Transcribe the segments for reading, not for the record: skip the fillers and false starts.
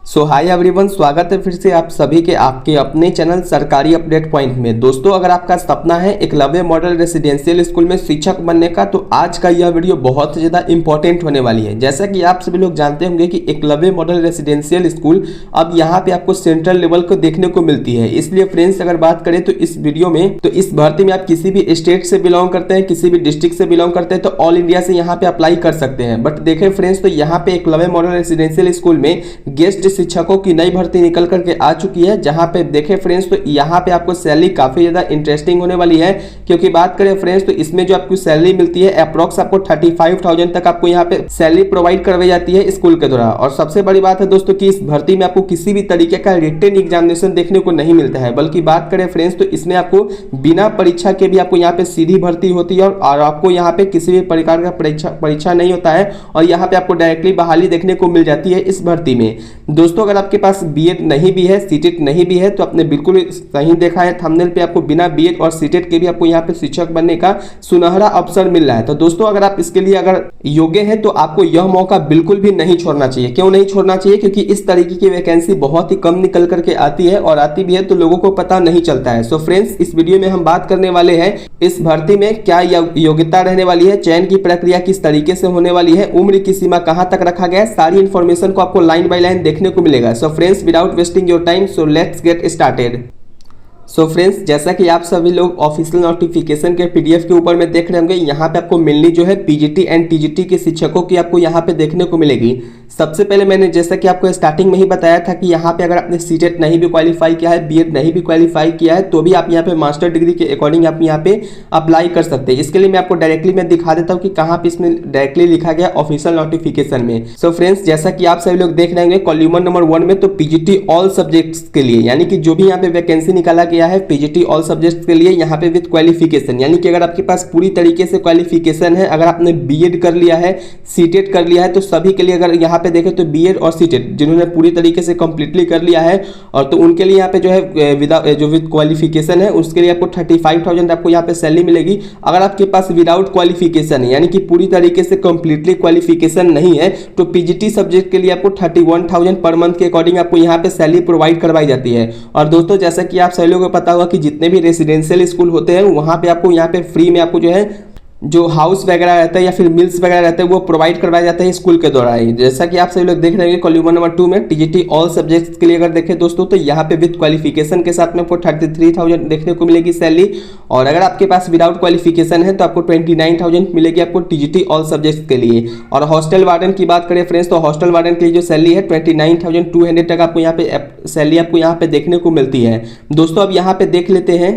Hi everyone, स्वागत है फिर से आप सभी के आपके अपने चैनल सरकारी अपडेट पॉइंट में। दोस्तों, अगर आपका सपना है एकलव्य मॉडल रेसिडेंशियल स्कूल में शिक्षक बनने का, तो आज का यह वीडियो बहुत ज़्यादा इंपॉर्टेंट होने वाली है। जैसा कि आप सभी लोग जानते होंगे कि एकलव्य मॉडल रेसिडेंशियल स्कूल अब यहाँ पे आपको सेंट्रल लेवल को देखने को मिलती है। इसलिए फ्रेंड्स, अगर बात करें तो इस वीडियो में, तो इस भर्ती में आप किसी भी स्टेट से बिलोंग करते हैं, किसी भी डिस्ट्रिक्ट से बिलोंग करते हैं, तो ऑल इंडिया से यहाँ पे अप्लाई कर सकते हैं। बट देखें फ्रेंड्स, तो यहाँ पे एकलव्य मॉडल रेसिडेंशियल स्कूल में गेस्ट शिक्षकों की नई भर्ती निकल करके आ चुकी है। जहां पे देखें फ्रेंड्स, तो यहाँ पे आपको सैलरी काफी ज्यादा इंटरेस्टिंग होने वाली है। क्योंकि बात करें फ्रेंड्स, तो इसमें जो आपको सैलरी मिलती है अप्रोक्स आपको 35,000 तक आपको यहाँ पे सैलरी प्रोवाइड करवाई जाती है स्कूल के द्वारा। और सबसे बड़ी बात है दोस्तों कि इस भर्ती में आपको किसी भी तरीके का रिटन एग्जामिनेशन देखने को नहीं मिलता है, बल्कि बात करें फ्रेंड्स, तो इसमें आपको बिना परीक्षा के भी आपको यहाँ पे सीधी भर्ती होती है। और आपको यहाँ पे किसी भी प्रकार का परीक्षा नहीं होता है, और यहाँ पे आपको डायरेक्टली बहाली देखने को मिल जाती है इस भर्ती में। दोस्तों, अगर आपके पास बीएड नहीं भी है, सीटेट नहीं भी है, तो आपने बिल्कुल सही देखा है थंबनेल पे, आपको बिना बीएड और सीटेट के भी आपको यहाँ पे शिक्षक बनने का सुनहरा अवसर मिल रहा है। तो दोस्तों, अगर आप इसके लिए अगर योग्य हैं, तो आपको यह मौका बिल्कुल भी नहीं छोड़ना चाहिए। क्यों नहीं छोड़ना चाहिए? क्योंकि इस तरीके की वैकेंसी बहुत ही कम निकल करके आती है, और आती भी है तो लोगों को पता नहीं चलता है। सो फ्रेंड्स, इस वीडियो में हम बात करने वाले हैं इस भर्ती में क्या योग्यता रहने वाली है, चयन की प्रक्रिया किस तरीके से होने वाली है, उम्र की सीमा कहां तक रखा गया है, सारी इंफॉर्मेशन को आपको लाइन बाय लाइन देखने को मिलेगा। So friends, without wasting your time, so let's get started. So friends, जैसा कि आप सभी लोग ऑफिशियल नोटिफिकेशन के पीडीएफ के ऊपर में देख रहे होंगे, यहाँ पे आपको मेनली जो है पीजीटी एंड टीजीटी के शिक्षकों की आपको यहाँ पे देखने को मिलेगी। सबसे पहले मैंने जैसा कि आपको स्टार्टिंग में ही बताया था कि यहाँ पे अगर आपने सीटेट नहीं भी क्वालिफाई किया है, बीएड नहीं भी क्वालिफाई किया है, तो भी आप यहाँ पे मास्टर डिग्री के अकॉर्डिंग आप यहाँ पे अप्लाई कर सकते हैं। इसके लिए मैं आपको डायरेक्टली मैं दिखा देता हूँ कि कहाँ पे इसमें डायरेक्टली लिखा गया ऑफिशियल नोटिफिकेशन में। सो फ्रेंड्स, जैसा कि आप सभी लोग देख रहे होंगे कॉलम नंबर 1 में, तो पीजीटी ऑल सब्जेक्ट्स के लिए, यानी कि जो भी यहाँ पे वैकेंसी निकाला गया है पीजीटी ऑल सब्जेक्ट्स के लिए, यहाँ पे विद क्वालिफिकेशन, यानी कि अगर आपके पास पूरी तरीके से क्वालिफिकेशन है, अगर आपने बीएड कर लिया है, सीटेट कर लिया है, तो सभी के लिए अगर यहाँ पे देखें तो बीएड और सीटेट जिन्होंने पूरी तरीके से कंप्लीटली कर लिया है, और तो उनके लिए यहाँ पे जो है जो विद क्वालिफिकेशन है उसके लिए आपको 35,000 आपको यहाँ पे सैलरी मिलेगी। अगर आपके पास विदाउट क्वालिफिकेशन है, यानी कि पूरी तरीके से कंप्लीटली क्वालिफिकेशन नहीं है, तो पीजीटी सब्जेक्ट के लिए आपको 31,000 पर मंथ के अकॉर्डिंग आपको यहाँ पे सैलरी प्रोवाइड करवाई जाती है। और दोस्तों, जैसा कि आप सभी लोगों को पता होगा कि जितने भी रेसिडेंशियल स्कूल होते हैं, वहां पे आपको यहाँ पे फ्री में आपको जो है जो हाउस वगैरह रहता है या फिर मिल्स वगैरह रहता है, वो प्रोवाइड करवाया जाता है स्कूल के द्वारा ही। जैसा कि आप सभी लोग देख रहे हैं कॉलम नंबर 2 में टीजीटी ऑल सब्जेक्ट्स के लिए अगर देखें दोस्तों, तो यहाँ पे विद क्वालिफिकेशन के साथ में आपको 33,000 देखने को मिलेगी सैलरी। और अगर आपके पास विदाउट क्वालिफिकेशन है, तो आपको 29,000 मिलेगी आपको टीजीटी ऑल सब्जेक्ट्स के लिए। और हॉस्टल वार्डन की बात करें फ्रेंड्स, तो हॉस्टल वार्डन की जो सैलरी है 29,200 तक आपको यहाँ पे सैलरी आपको यहाँ पे देखने को मिलती है। दोस्तों, अब यहाँ पे देख लेते हैं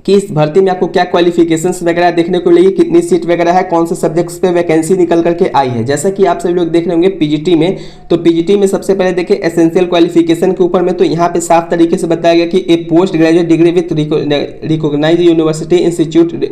कि इस भर्ती में आपको क्या क्वालिफिकेशंस वगैरह देखने को मिलेगी, कितनी सीट वगैरह है, कौन से सब्जेक्ट्स पे वैकेंसी निकल करके आई है। जैसा कि आप सभी लोग देख रहे होंगे पीजीटी में, तो पीजीटी में सबसे पहले देखिए एसेंशियल क्वालिफिकेशन के ऊपर में, तो यहाँ पे साफ तरीके से बताया गया कि a post graduate degree with recognised university institute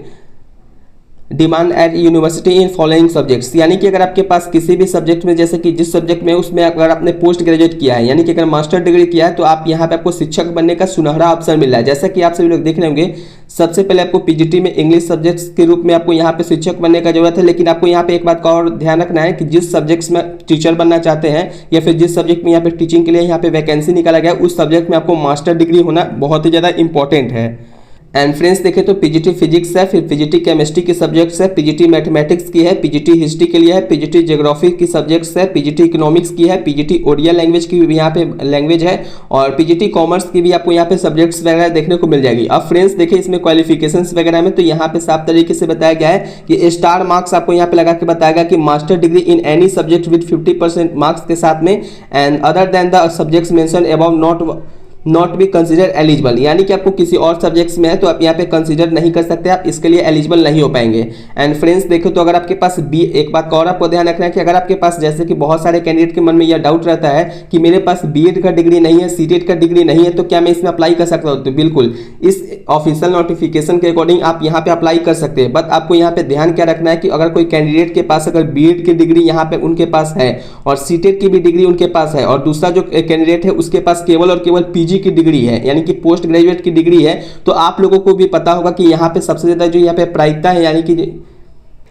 demand at university in following subjects, यानी कि अगर आपके पास किसी भी सब्जेक्ट में, जैसे कि जिस सब्जेक्ट में उसमें अगर आपने पोस्ट ग्रेजुएट किया है, यानी कि अगर मास्टर डिग्री किया है, तो आप यहाँ पे आपको शिक्षक बनने का सुनहरा अवसर मिल रहा है। जैसा कि आप सभी लोग देख रहे होंगे, सबसे पहले आपको पीजीटी में इंग्लिश सब्जेक्ट्स के रूप में आपको यहाँ पे शिक्षक बनने का जरूरत है। लेकिन आपको यहाँ पे एक बात का और ध्यान रखना है कि जिस सब्जेक्ट्स में टीचर बनना चाहते हैं, या फिर जिस सब्जेक्ट में यहाँ पे टीचिंग के लिए यहाँ पे वैकेंसी निकाला गया, उस सब्जेक्ट में आपको मास्टर डिग्री होना बहुत ही ज़्यादा इंपॉर्टेंट है। एंड फ्रेंड्स, देखें तो पीजीटी फिजिक्स है, फिर पीजीटी केमिस्ट्री की सब्जेक्ट्स है, पीजीटी मैथमेटिक्स की है, पीजीटी हिस्ट्री के लिए है, पीजीटी ज्योग्राफी की सब्जेक्ट्स है, पीजीटी इकोनॉमिक्स की है, पीजीटी ओडिया लैंग्वेज की भी यहाँ पे लैंग्वेज है, और पीजीटी कॉमर्स की भी आपको यहाँ पे सब्जेक्ट्स वगैरह देखने को मिल जाएगी। अब फ्रेंड्स देखिए इसमें क्वालिफिकेशंस वगैरह में, तो यहाँ पे साफ तरीके से बताया गया है कि स्टार मार्क्स आपको यहाँ पे लगा के बताया गया कि master degree in any subject with 50% marks के साथ में, and other than the subjects mention above not be consider eligible, यानी कि आपको किसी और सब्जेक्ट्स में है तो आप यहाँ पे कंसिडर नहीं कर सकते, आप इसके लिए एलिजिबल नहीं हो पाएंगे। एंड फ्रेंड्स देखो, तो अगर आपके पास एक बात का और आपको ध्यान रखना है कि अगर आपके पास, जैसे कि बहुत सारे कैंडिडेट के मन में यह डाउट रहता है कि मेरे पास बीएड का डिग्री नहीं है, सीटेट का डिग्री नहीं है, तो क्या मैं इसमें अप्लाई कर सकता हूँ? तो बिल्कुल इस ऑफिशियल नोटिफिकेशन के अकॉर्डिंग आप यहाँ पे अप्लाई कर सकते हैं। बट आपको यहाँ पे ध्यान क्या रखना है कि अगर कोई कैंडिडेट के पास अगर बीएड की डिग्री यहाँ पे उनके पास है, और सीटेट की भी डिग्री उनके पास है, और दूसरा जो कैंडिडेट है उसके पास केवल और केवल पीजी की डिग्री है, यानी कि पोस्ट ग्रेजुएट की डिग्री है, तो आप लोगों को भी पता होगा कि यहाँ पे सबसे ज्यादा जो यहाँ पे प्रायिकता है, यानी कि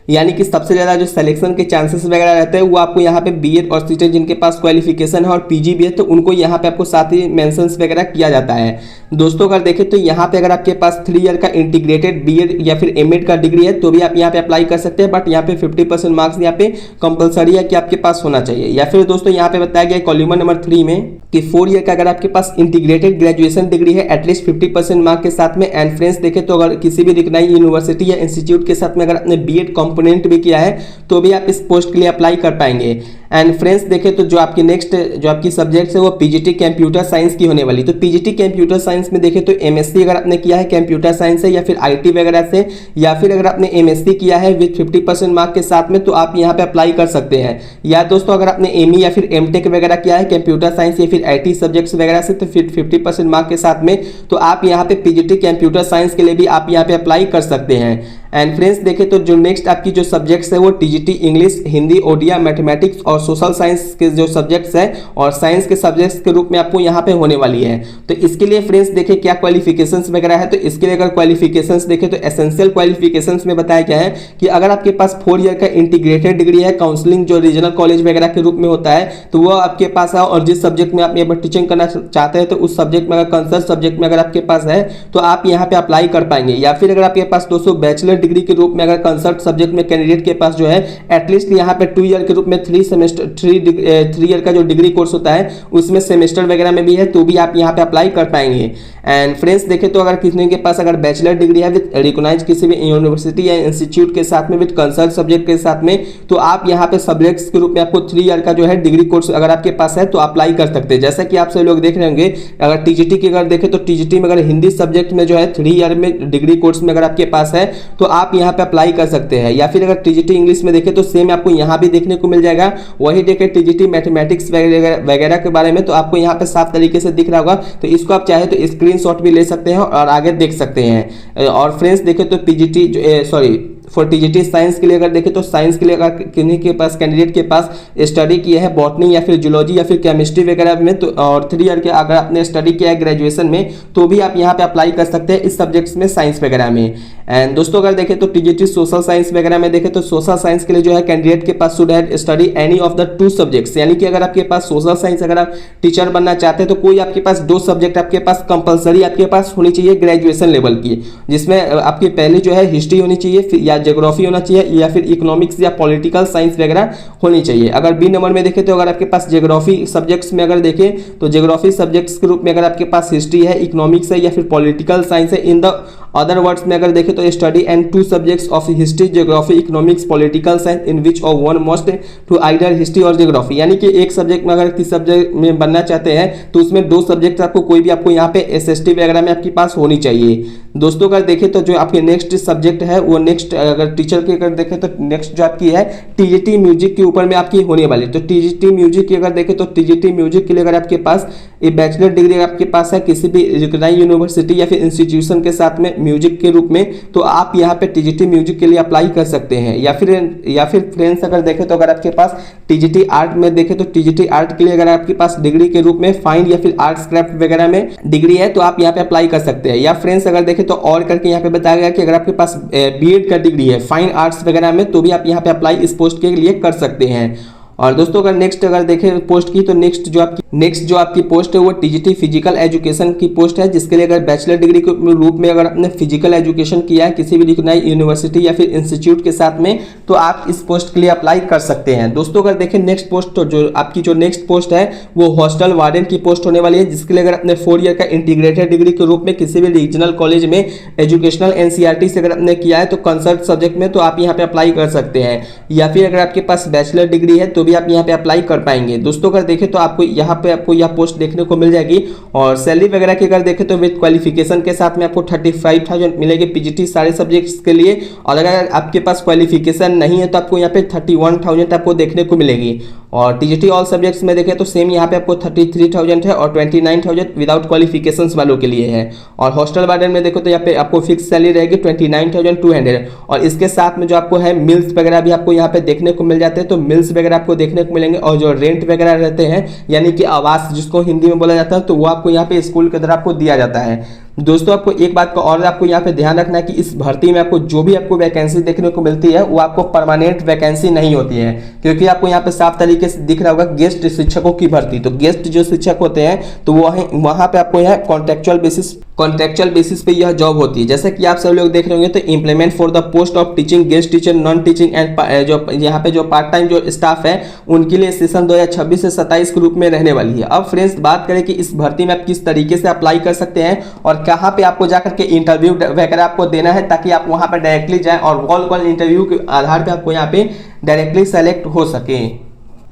यानी कि सबसे ज़्यादा जो सिलेक्शन के चांसेस वगैरह रहते हैं वो आपको यहाँ पे बीएड और सीटेट जिनके पास क्वालिफिकेशन है और पीजी भी है तो उनको यहाँ पे आपको साथ ही मेंशंस वगैरह किया जाता है। दोस्तों अगर देखें तो यहाँ पे अगर आपके पास 3 ईयर का इंटीग्रेटेड बीएड या फिर एमएड का डिग्री है तो भी आप यहाँ पे अप्लाई कर सकते हैं, बट यहाँ पे 50% मार्क्स यहाँ पे कंपलसरी है कि आपके पास होना चाहिए। या फिर दोस्तों यहाँ पे बताया गया कॉलम नंबर 3 में कि 4 ईयर का अगर आपके पास इंटीग्रेटेड ग्रेजुएशन डिग्री है एटलीस्ट 50% मार्क के साथ में। एंड फ्रेंड्स देखें तो अगर किसी भी रिकॉग्नाइज्ड यूनिवर्सिटी या इंस्टीट्यूट के साथ में अगर आपने बीएड कंपोनेंट भी किया है तो भी आप इस पोस्ट के लिए अप्लाई कर पाएंगे। एंड फ्रेंड्स देखें तो जो आपकी नेक्स्ट जो आपकी सब्जेक्ट है वो पीजीटी कंप्यूटर साइंस की होने वाली। तो पीजीटी कंप्यूटर साइंस में देखें तो एमएससी अगर आपने किया है कंप्यूटर साइंस से या फिर आईटी वगैरह से, या फिर अगर आपने एमएससी किया है विद 50% मार्क के साथ में तो आप यहाँ पे अप्लाई कर सकते हैं। या दोस्तों अगर आपने एमई या फिर एमटेक वगैरह किया है कंप्यूटर साइंस या फिर आईटी सब्जेक्ट्स वगैरह से तो फिर 50% मार्क के साथ में तो आप यहाँ पे पीजीटी कंप्यूटर साइंस के लिए भी आप यहाँ पे अप्लाई कर सकते हैं। एंड फ्रेंड्स देखें तो जो नेक्स्ट आपकी जो सब्जेक्ट्स है वो TGT English, Hindi, Odia, mathematics और सोशल साइंस के जो सब्जेक्ट्स हैं और साइंस के सब्जेक्ट्स के रूप में आपको यहाँ पे होने वाली है। तो इसके लिए फ्रेंड्स देखें क्या क्वालिफिकेशंस वगैरह है। तो इसके लिए अगर क्वालिफिकेशंस देखें तो एसेंशियल क्वालिफिकेशंस में बताया गया है कि अगर आपके पास 4 ईयर का इंटीग्रेटेड डिग्री है काउंसलिंग जो रीजनल कॉलेज वगैरह के रूप में होता है तो वो आपके पास है, और जिस सब्जेक्ट में आप यहाँ पर टीचिंग करना चाहते हैं तो उस सब्जेक्ट में अगर कंसर्न सब्जेक्ट में अगर आपके पास है तो आप यहाँ पे अप्लाई कर पाएंगे। या फिर अगर आपके पास दोस्तों बैचलर डिग्री के रूप में अगर कंसर्ट सब्जेक्ट में कैंडिडेट के पास जो है एटलीस्ट यहाँ पे 2 ईयर के रूप में 3 ईयर का जो डिग्री कोर्स होता है उसमें सेमेस्टर वगैरह में भी है तो भी आप यहाँ पे अप्लाई कर पाएंगे। एंड फ्रेंड्स देखें तो अगर किसी के पास अगर बैचलर डिग्री है विद रिकॉग्नाइज किसी भी यूनिवर्सिटी या इंस्टीट्यूट के साथ में विद कंसर्ट सब्जेक्ट के साथ में तो आप यहाँ पे सब्जेक्ट्स के रूप में आपको 3 ईयर का जो है डिग्री कोर्स अगर आपके पास है तो अप्लाई कर सकते हैं। जैसा कि आप सभी लोग देख रहे होंगे अगर टीजीटी की अगर देखें तो टीजीटी में अगर हिंदी सब्जेक्ट में जो है 3 ईयर में डिग्री कोर्स में अगर आपके पास है तो आप यहाँ पे अप्लाई कर सकते हैं। या फिर अगर टीजीटी इंग्लिश में देखें तो सेम आपको यहाँ भी देखने को मिल जाएगा। वही देखें टीजीटी मैथमेटिक्स वगैरह के बारे में तो आपको यहाँ पे साफ तरीके से दिख रहा होगा, तो इसको आप चाहे तो स्क्रीनशॉट भी ले सकते हैं और आगे देख सकते हैं। और फ्रेंड्स देखें तो पीजीटी फॉर टीजीटी साइंस के लिए अगर देखें तो साइंस के लिए अगर किन्हीं के पास कैंडिडेट के पास स्टडी किया है बॉटनी या फिर जूलॉजी या फिर केमिस्ट्री वगैरह में तो और 3 ईयर के अगर आपने स्टडी किया है ग्रेजुएशन में तो भी आप यहाँ पे अप्लाई कर सकते हैं इस सब्जेक्ट्स में साइंस वगैरह में। एंड दोस्तों अगर देखें तो टीजीटी सोशल साइंस वगैरह में देखें तो सोशल साइंस के लिए जो है कैंडिडेट के पास should have study any of the 2 subjects, यानी कि अगर आपके पास सोशल साइंस अगर आप टीचर बनना चाहते हैं तो कोई आपके पास 2 सब्जेक्ट आपके पास कंपलसरी आपके पास होनी चाहिए ग्रेजुएशन लेवल की, जिसमें आपकी पहली जो है हिस्ट्री होनी चाहिए या ज्योग्राफी होना चाहिए या फिर इकोनॉमिक्स या पॉलिटिकल साइंस वगैरह होनी चाहिए। अगर बी नंबर में देखें तो अगर आपके पास ज्योग्राफी सब्जेक्ट्स में अगर देखें तो ज्योग्राफी सब्जेक्ट्स के रूप में अगर आपके पास हिस्ट्री है, इकोनॉमिक्स है या फिर पॉलिटिकल साइंस है, इन द अदर वर्ड्स में अगर देखें तो study and 2 subjects of history, geography, economics, political science in which of one must to either history और ज्योग्राफी, यानी कि एक सब्जेक्ट में अगर किस सब्जेक्ट में बनना चाहते हैं तो उसमें 2 सब्जेक्ट आपको कोई भी आपको यहाँ पे एसएसटी वगैरह में आपके पास होनी चाहिए। दोस्तों अगर देखें तो जो आपके नेक्स्ट सब्जेक्ट है वो नेक्स्ट अगर टीचर की अगर देखें तो नेक्स्ट जो आपकी है टीजीटी म्यूजिक के ऊपर में आपकी होने वाली। तो टीजीटी म्यूजिक की अगर देखें तो टीजीटी म्यूजिक के लिए अगर आपके पास एक बैचलर डिग्री आपके पास है किसी भी रिकॉग्नाइज्ड यूनिवर्सिटी या फिर इंस्टीट्यूशन के साथ में म्यूजिक के रूप में तो आप यहाँ पे टीजीटी म्यूजिक के लिए अप्लाई कर सकते हैं। या फिर फ्रेंड्स अगर देखें तो अगर आपके पास टीजीटी आर्ट में देखें तो टीजीटी आर्ट के लिए अगर आपके पास डिग्री के रूप में फाइन या फिर आर्ट्स क्राफ्ट वगैरह में डिग्री है तो आप यहाँ पे अप्लाई कर सकते हैं। या फ्रेंड्स अगर देखें तो और करके यहाँ पे बताया गया कि अगर आपके पास बीएड का डिग्री है फाइन आर्ट्स वगैरह में तो भी आप यहाँ पे अप्लाई इस पोस्ट के लिए कर सकते हैं। और दोस्तों अगर नेक्स्ट अगर देखें पोस्ट की तो नेक्स्ट जो आपकी पोस्ट है वो टीजीटी फिजिकल एजुकेशन की पोस्ट है, जिसके लिए अगर बैचलर डिग्री के रूप में अगर आपने फिजिकल एजुकेशन किया है किसी भी रिकॉग्नाइज्ड यूनिवर्सिटी या फिर इंस्टीट्यूट के साथ में तो आप इस पोस्ट के लिए अप्लाई कर सकते हैं। दोस्तों अगर देखें नेक्स्ट पोस्ट तो जो आपकी जो नेक्स्ट पोस्ट है वो हॉस्टल वार्डन की पोस्ट होने वाली है, जिसके लिए अगर आपने 4 ईयर का इंटीग्रेटेड डिग्री के रूप में किसी भी रीजनल कॉलेज में एजुकेशनल एनसीईआरटी से अगर आपने किया है तो कंसर्ट सब्जेक्ट में तो आप यहाँ पे अप्लाई कर सकते हैं। या फिर अगर आपके पास बैचलर डिग्री है तो भी आप यहाँ पे अप्लाई कर पाएंगे। दोस्तों अगर देखें तो आपको यहाँ पे आपको यह पोस्ट देखने को मिल जाएगी। और सैलरी वगैरह की अगर देखें तो विद क्वालिफिकेशन के साथ में आपको 35,000 मिलेगी पीजीटी सारे सब्जेक्ट्स के लिए, और अगर आपके पास क्वालिफिकेशन नहीं है तो आपको यहाँ पे 31,000 आपको देखने को मिलेगी। और टीजीटी ऑल सब्जेक्ट्स में देखें तो सेम यहाँ पे आपको 33,000 है और 29,000 विदाउट क्वालिफिकेशंस वालों के लिए है। और हॉस्टल वार्डन में देखो तो यहाँ पे आपको फिक्स सैलरी रहेगी 29,200 और इसके साथ में जो आपको है मिल्स वगैरह भी आपको यहाँ पे देखने को मिल जाते हैं। तो मिल्स वगैरह आपको देखने को मिलेंगे और जो रेंट वगैरह रहते हैं यानी कि आवास जिसको हिंदी में बोला जाता है तो वो आपको यहाँ पे स्कूल के द्वारा आपको दिया जाता है। दोस्तों आपको एक बात का और आपको यहाँ पे ध्यान रखना है कि इस भर्ती में आपको जो भी आपको वैकेंसी देखने को मिलती है वो आपको परमानेंट वैकेंसी नहीं होती है, क्योंकि आपको यहाँ पे साफ तरीके से दिख रहा होगा गेस्ट शिक्षकों की भर्ती। तो गेस्ट जो शिक्षक होते हैं तो वहाँ पे आपको यह कॉन्ट्रेक्चुअल बेसिस पे यह जॉब होती है। जैसे कि आप सब लोग देख रहे होंगे तो implement for the post of teaching, guest teacher, non teaching and जो यहाँ पे जो पार्ट टाइम जो स्टाफ है उनके लिए सेशन 2026 से 27 के रूप में रहने वाली है। अब फ्रेंड्स बात करें कि इस भर्ती में आप किस तरीके से अप्लाई कर सकते हैं और कहाँ पे आपको जाकर के इंटरव्यू वगैरह आपको देना है, ताकि आप वहाँ पर डायरेक्टली जाएं और कॉल इंटरव्यू के आधार पर आपको यहाँ पे डायरेक्टली सेलेक्ट हो सके।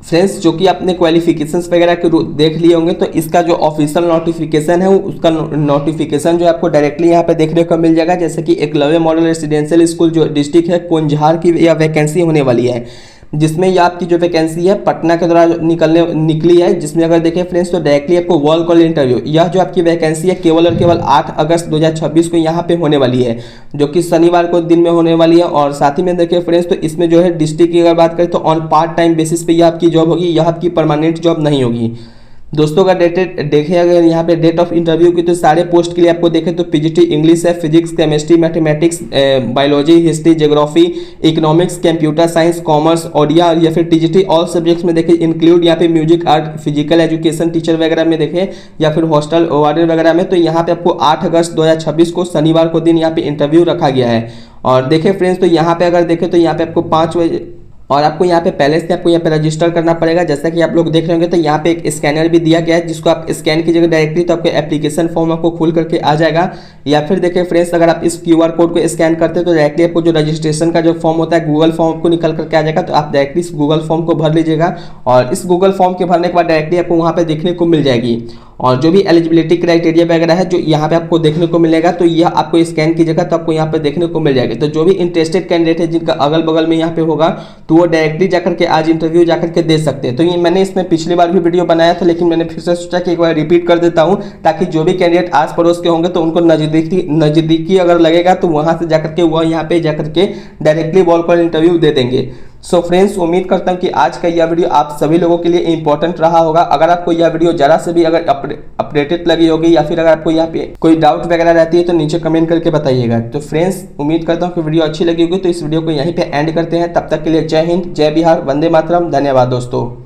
फ्रेंड्स जो कि आपने क्वालिफिकेशंस वगैरह के देख लिए होंगे तो इसका जो ऑफिशियल नोटिफिकेशन है उसका नोटिफिकेशन जो आपको डायरेक्टली यहाँ पे देखने को मिल जाएगा। जैसे कि एकलव्य मॉडल रेसिडेंशियल स्कूल जो डिस्ट्रिक्ट है कोंझार की यह वैकेंसी होने वाली है, जिसमें ये आपकी जो वैकेंसी है पटना के द्वारा निकली है। जिसमें अगर देखें फ्रेंड्स तो डायरेक्टली आपको कॉल इंटरव्यू, यह जो आपकी वैकेंसी है केवल और केवल 8 अगस्त 2026 को यहाँ पे होने वाली है, जो कि शनिवार को दिन में होने वाली है। और साथ ही में देखिए फ्रेंड्स तो इसमें जो है डिस्ट्रिक्ट की अगर बात करें तो ऑन पार्ट टाइम बेसिस पे यह आपकी जॉब होगी, यह आपकी परमानेंट जॉब नहीं होगी। दोस्तों अगर देखें अगर यहाँ पे डेट ऑफ इंटरव्यू की तो सारे पोस्ट के लिए आपको देखें तो पीजीटी इंग्लिश है, physics, chemistry, mathematics, biology, history, geography, economics, computer science, commerce, Odia या फिर टीजीटी ऑल सब्जेक्ट्स में देखें इंक्लूड यहाँ पे music, art, physical education teacher वगैरह में देखें या फिर हॉस्टल वार्डन वगैरह में। तो यहाँ पे आपको 8 अगस्त 2026 को शनिवार को दिन यहाँ पे इंटरव्यू रखा गया है। और देखें फ्रेंड्स तो यहाँ पे अगर देखें तो यहाँ पे आपको 5 बजे और आपको यहाँ पे पहले से आपको यहाँ पे रजिस्टर करना पड़ेगा। जैसा कि आप लोग देख रहे होंगे तो यहाँ पे एक स्कैनर भी दिया गया है, जिसको आप स्कैन कीजिएगा डायरेक्टली तो आपको एप्लीकेशन फॉर्म आपको खुल करके आ जाएगा। या फिर देखिए फ्रेंड्स अगर आप इस क्यूआर कोड को स्कैन करते हैं तो डायरेक्टली आपको जो रजिस्ट्रेशन का जो फॉर्म होता है गूगल फॉर्म आपको निकल करके आ जाएगा। तो आप डायरेक्टली इस गूगल फॉर्म को भर लीजिएगा और इस गूगल फॉर्म के भरने के बाद डायरेक्टली आपको वहाँ पे देखने को मिल जाएगी। और जो भी एलिजिबिलिटी क्राइटेरिया वगैरह है जो यहाँ पे आपको देखने को मिलेगा तो यह आपको स्कैन कीजिएगा तो आपको यहाँ पे देखने को मिल जाएगी। तो जो भी इंटरेस्टेड कैंडिडेट है जिनका अगल बगल में यहाँ पे होगा तो वो डायरेक्टली जाकर के आज इंटरव्यू जाकर के दे सकते हैं। तो ये मैंने इसमें पिछली बार भी वीडियो बनाया था, लेकिन मैंने फिर से सोचा कि एक बार रिपीट कर देता हूँ ताकि जो भी कैंडिडेट आस पड़ोस के होंगे तो उनको नजदीकी अगर लगेगा तो वहां से जाकर के वह यहाँ पे जाकर के डायरेक्टली कॉल इंटरव्यू दे देंगे। सो फ्रेंड्स उम्मीद करता हूं कि आज का यह वीडियो आप सभी लोगों के लिए इंपॉर्टेंट रहा होगा। अगर आपको यह वीडियो जरा से भी अगर अपडेटेड लगी होगी या फिर अगर आपको यहाँ पे कोई डाउट वगैरह रहती है तो नीचे कमेंट करके बताइएगा। तो फ्रेंड्स उम्मीद करता हूँ कि वीडियो अच्छी लगी होगी। तो इस वीडियो को यहीं पे एंड करते हैं। तब तक के लिए जय हिंद, जय बिहार, वंदे मातरम। धन्यवाद दोस्तों।